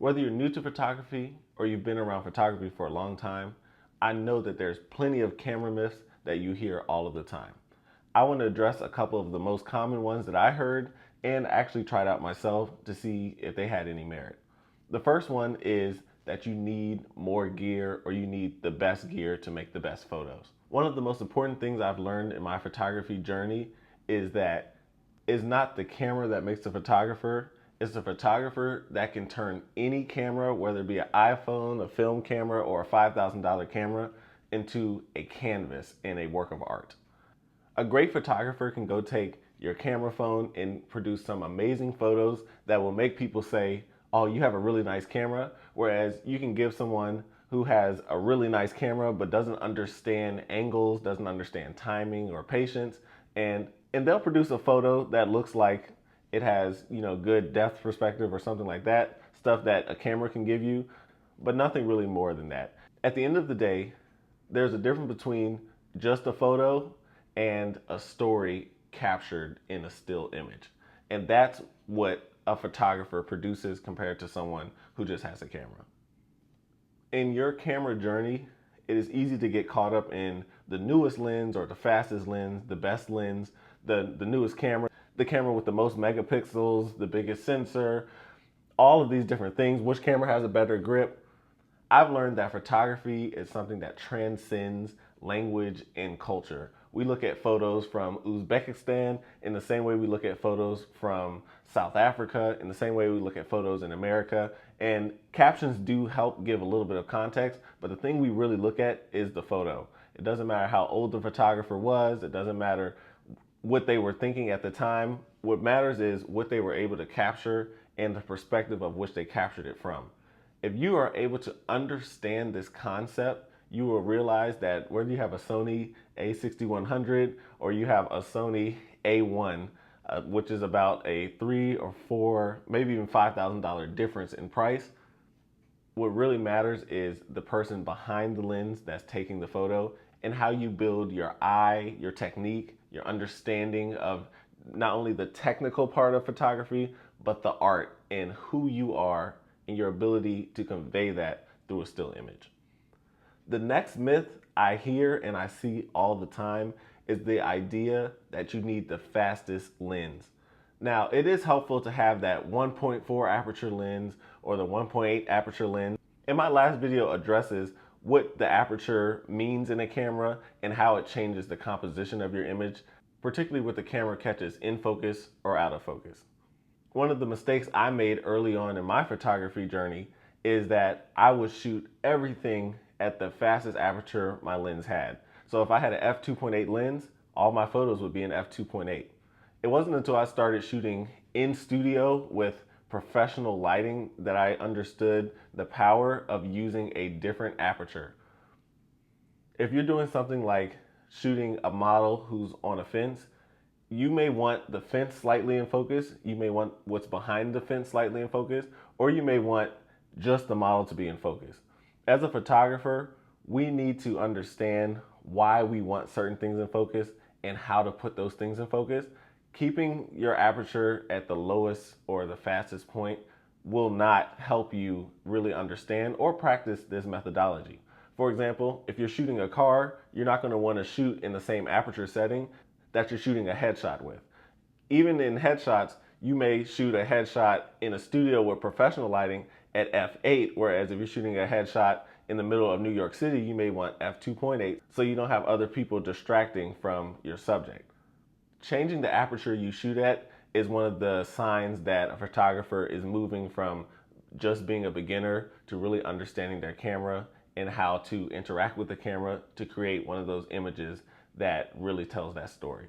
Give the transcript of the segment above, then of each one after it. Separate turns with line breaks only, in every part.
Whether you're new to photography or you've been around photography for a long time, I know that there's plenty of camera myths that you hear all of the time. I want to address a couple of the most common ones that I heard and actually tried out myself to see if they had any merit. The first one is that you need more gear or you need the best gear to make the best photos. One of the most important things I've learned in my photography journey is that it's not the camera that makes the photographer, it's the photographer that can turn any camera, whether it be an iPhone, a film camera, or a $5,000 camera, into a canvas and a work of art. A great photographer can go take your camera phone and produce some amazing photos that will make people say, oh, you have a really nice camera. Whereas you can give someone who has a really nice camera but doesn't understand angles, doesn't understand timing or patience, and they'll produce a photo that looks like it has, good depth perspective or something like that, stuff that a camera can give you, but nothing really more than that. At the end of the day, there's a difference between just a photo and a story captured in a still image. And that's what a photographer produces compared to someone who just has a camera. In your camera journey, it is easy to get caught up in the newest lens or the fastest lens, the best lens, the newest camera, the camera with the most megapixels, the biggest sensor, all of these different things, which camera has a better grip. I've learned that photography is something that transcends language and culture. We look at photos from Uzbekistan in the same way we look at photos from South Africa, in the same way we look at photos in America. And captions do help give a little bit of context, but the thing we really look at is the photo. It doesn't matter how old the photographer was, it doesn't matter what they were thinking at the time. What matters is what they were able to capture and the perspective of which they captured it from. If you are able to understand this concept, you will realize that whether you have a Sony A6100 or you have a Sony A1, which is about a $3 or $4, maybe even $5,000 difference in price, what really matters is the person behind the lens that's taking the photo and how you build your eye, your technique, your understanding of not only the technical part of photography, but the art and who you are and your ability to convey that through a still image. The next myth I hear and I see all the time is the idea that you need the fastest lens. Now, it is helpful to have that 1.4 aperture lens or the 1.8 aperture lens. And my last video addresses what the aperture means in a camera and how it changes the composition of your image, particularly with the camera catches in focus or out of focus. One of the mistakes I made early on in my photography journey is that I would shoot everything at the fastest aperture my lens had. So if I had an f2.8 lens, all my photos would be in f2.8. It wasn't until I started shooting in studio with professional lighting that I understood the power of using a different aperture. If you're doing something like shooting a model who's on a fence, you may want the fence slightly in focus, you may want what's behind the fence slightly in focus, or you may want just the model to be in focus. As a photographer, we need to understand why we want certain things in focus and how to put those things in focus. Keeping your aperture at the lowest or the fastest point will not help you really understand or practice this methodology. For example, if you're shooting a car, you're not going to want to shoot in the same aperture setting that you're shooting a headshot with. Even in headshots, you may shoot a headshot in a studio with professional lighting at f8, whereas if you're shooting a headshot in the middle of New York City, you may want f2.8 so you don't have other people distracting from your subject. Changing the aperture you shoot at is one of the signs that a photographer is moving from just being a beginner to really understanding their camera and how to interact with the camera to create one of those images that really tells that story.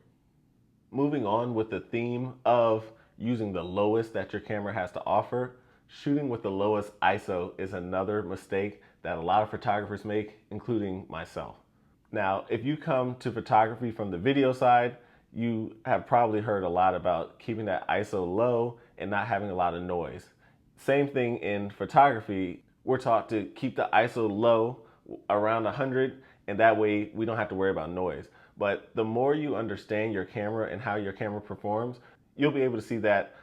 Moving on with the theme of using the lowest that your camera has to offer, shooting with the lowest ISO is another mistake that a lot of photographers make, including myself. Now, if you come to photography from the video side, you have probably heard a lot about keeping that ISO low and not having a lot of noise. Same thing in photography. We're taught to keep the ISO low, around 100, and that way we don't have to worry about noise. But the more you understand your camera and how your camera performs, you'll be able to see that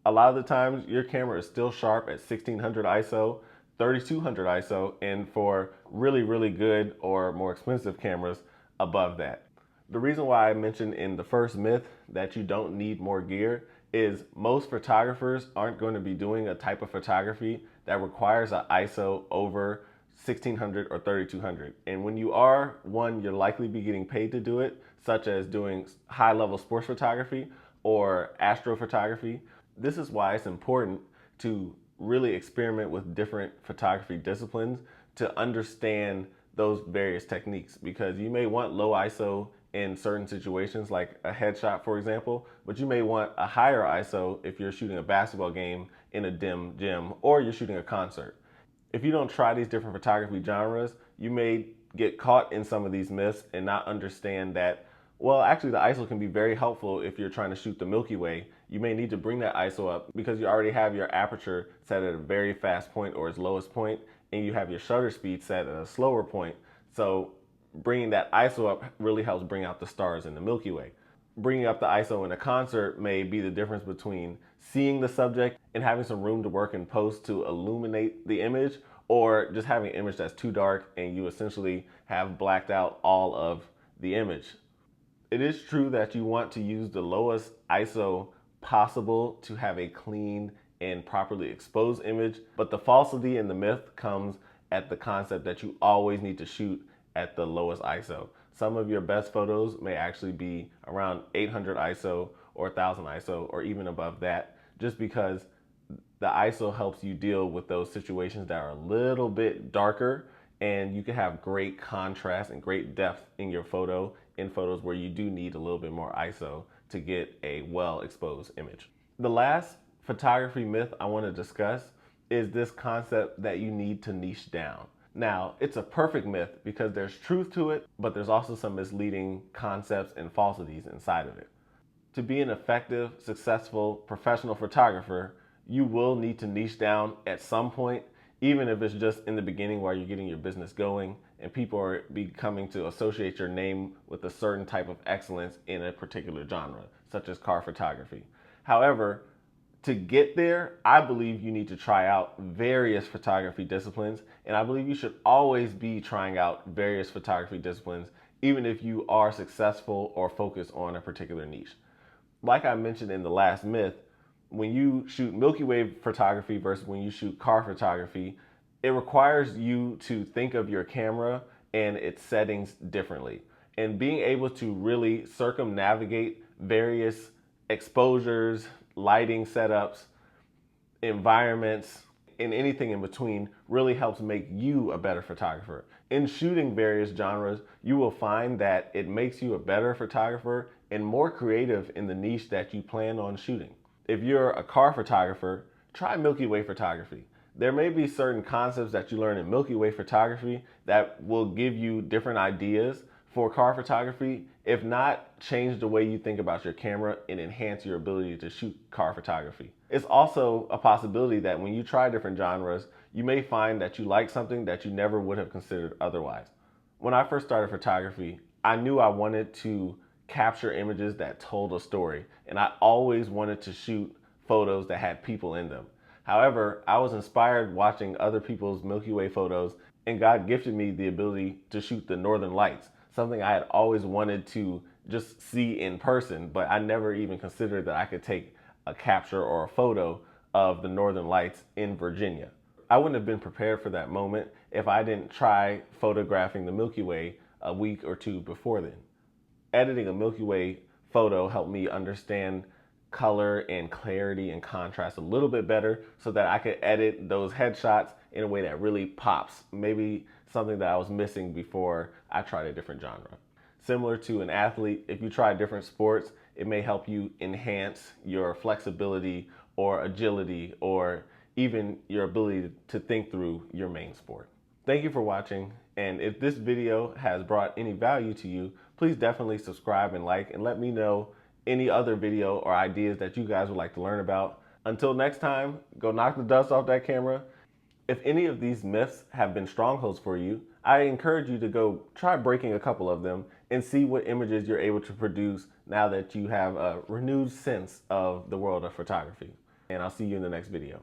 A lot of the times your camera is still sharp at 1600 ISO, 3200 ISO, and for really, really good or more expensive cameras above that. The reason why I mentioned in the first myth that you don't need more gear is most photographers aren't going to be doing a type of photography that requires an ISO over 1600 or 3200. And when you are, one, you'll likely be getting paid to do it, such as doing high level sports photography or astrophotography. This is why it's important to really experiment with different photography disciplines to understand those various techniques, because you may want low ISO in certain situations like a headshot, for example, but you may want a higher ISO if you're shooting a basketball game in a dim gym or you're shooting a concert. If you don't try these different photography genres, you may get caught in some of these myths and not understand that, well, actually the ISO can be very helpful if you're trying to shoot the Milky Way. You may need to bring that ISO up because you already have your aperture set at a very fast point or its lowest point, and you have your shutter speed set at a slower point. So bringing that ISO up really helps bring out the stars in the Milky Way. Bringing up the ISO in a concert may be the difference between seeing the subject and having some room to work in post to illuminate the image, or just having an image that's too dark and you essentially have blacked out all of the image. It is true that you want to use the lowest ISO possible to have a clean and properly exposed image, but the falsity in the myth comes at the concept that you always need to shoot at the lowest ISO. Some of your best photos may actually be around 800 ISO or 1000 ISO or even above that, just because the ISO helps you deal with those situations that are a little bit darker, and you can have great contrast and great depth in your photo in photos where you do need a little bit more ISO to get a well exposed image. The last photography myth I want to discuss is this concept that you need to niche down. Now, it's a perfect myth because there's truth to it, but there's also some misleading concepts and falsities inside of it. To be an effective, successful, professional photographer, you will need to niche down at some point, even if it's just in the beginning while you're getting your business going and people are becoming to associate your name with a certain type of excellence in a particular genre, such as car photography. However, to get there, I believe you need to try out various photography disciplines, and I believe you should always be trying out various photography disciplines, even if you are successful or focused on a particular niche. Like I mentioned in the last myth, when you shoot Milky Way photography versus when you shoot car photography, it requires you to think of your camera and its settings differently. And being able to really circumnavigate various exposures, lighting setups, environments, and anything in between really helps make you a better photographer. In shooting various genres, you will find that it makes you a better photographer and more creative in the niche that you plan on shooting. If you're a car photographer, try Milky Way photography. There may be certain concepts that you learn in Milky Way photography that will give you different ideas for car photography. If not, change the way you think about your camera and enhance your ability to shoot car photography. It's also a possibility that when you try different genres, you may find that you like something that you never would have considered otherwise. When I first started photography, I knew I wanted to capture images that told a story, and I always wanted to shoot photos that had people in them. However, I was inspired watching other people's Milky Way photos, and God gifted me the ability to shoot the Northern Lights, something I had always wanted to just see in person, but I never even considered that I could take a capture or a photo of the Northern Lights in Virginia. I wouldn't have been prepared for that moment if I didn't try photographing the Milky Way a week or two before then. Editing a Milky Way photo helped me understand color and clarity and contrast a little bit better so that I could edit those headshots in a way that really pops, maybe something that I was missing before I tried a different genre. Similar to an athlete, if you try different sports, it may help you enhance your flexibility or agility or even your ability to think through your main sport. Thank you for watching, and if this video has brought any value to you, please definitely subscribe and like, and let me know any other video or ideas that you guys would like to learn about. Until next time, go knock the dust off that camera. If any of these myths have been strongholds for you, I encourage you to go try breaking a couple of them and see what images you're able to produce now that you have a renewed sense of the world of photography. and I'll see you in the next video.